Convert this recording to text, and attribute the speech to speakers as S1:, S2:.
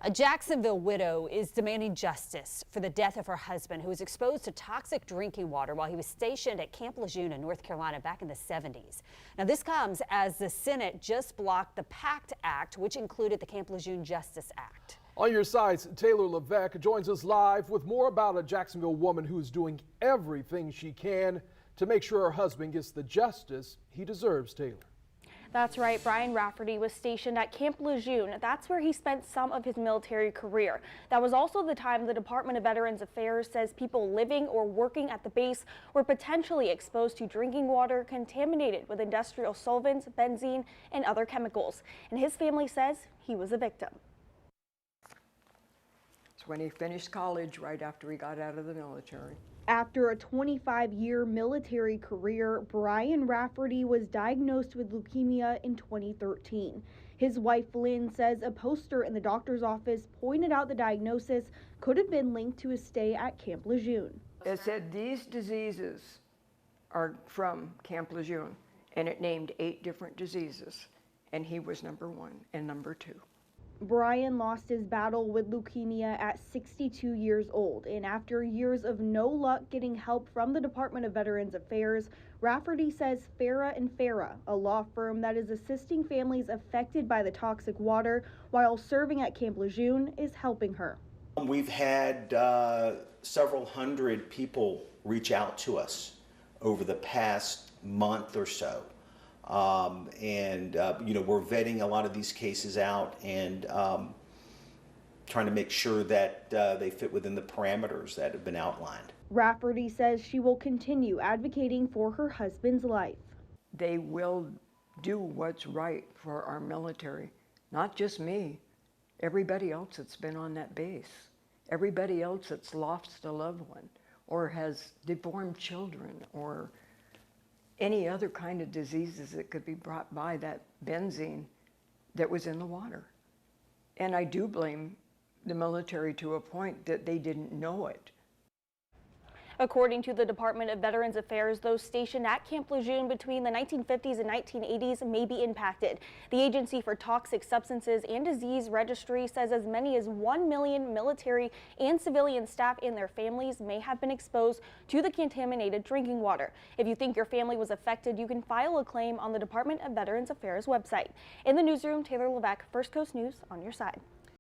S1: A Jacksonville widow is demanding justice for the death of her husband, who was exposed to toxic drinking water while he was stationed at Camp Lejeune in North Carolina back in the 70s. Now, this comes as the Senate just blocked the PACT Act, which included the Camp Lejeune Justice Act.
S2: On your sides, Taylor Levesque joins us live with more about a Jacksonville woman who is doing everything she can to make sure her husband gets the justice he deserves. Taylor.
S3: That's right. Brian Rafferty was stationed at Camp Lejeune. That's where he spent some of his military career. That was also the time the Department of Veterans Affairs says people living or working at the base were potentially exposed to drinking water contaminated with industrial solvents, benzene, and other chemicals. And his family says he was a victim.
S4: It's when he finished college right after he got out of the military.
S3: After a 25-year military career, Brian Rafferty was diagnosed with leukemia in 2013. His wife, Lynn, says a poster in the doctor's office pointed out the diagnosis could have been linked to his stay at Camp Lejeune.
S4: It said these diseases are from Camp Lejeune, and it named 8 different diseases, and he was number 1 and number 2.
S3: Brian lost his battle with leukemia at 62 years old, and after years of no luck getting help from the Department of Veterans Affairs, Rafferty says Farah & Farah, a law firm that is assisting families affected by the toxic water while serving at Camp Lejeune, is helping her.
S5: We've had several hundred people reach out to us over the past month or so. We're vetting a lot of these cases out and trying to make sure that they fit within the parameters that have been outlined.
S3: Rafferty says she will continue advocating for her husband's life.
S4: They will do what's right for our military, not just me, everybody else that's been on that base, everybody else that's lost a loved one or has deformed children or any other kind of diseases that could be brought by that benzene that was in the water. And I do blame the military to a point that they didn't know it.
S3: According to the Department of Veterans Affairs, those stationed at Camp Lejeune between the 1950s and 1980s may be impacted. The Agency for Toxic Substances and Disease Registry says as many as 1 million military and civilian staff and their families may have been exposed to the contaminated drinking water. If you think your family was affected, you can file a claim on the Department of Veterans Affairs website. In the newsroom, Taylor Levesque, First Coast News, on your side.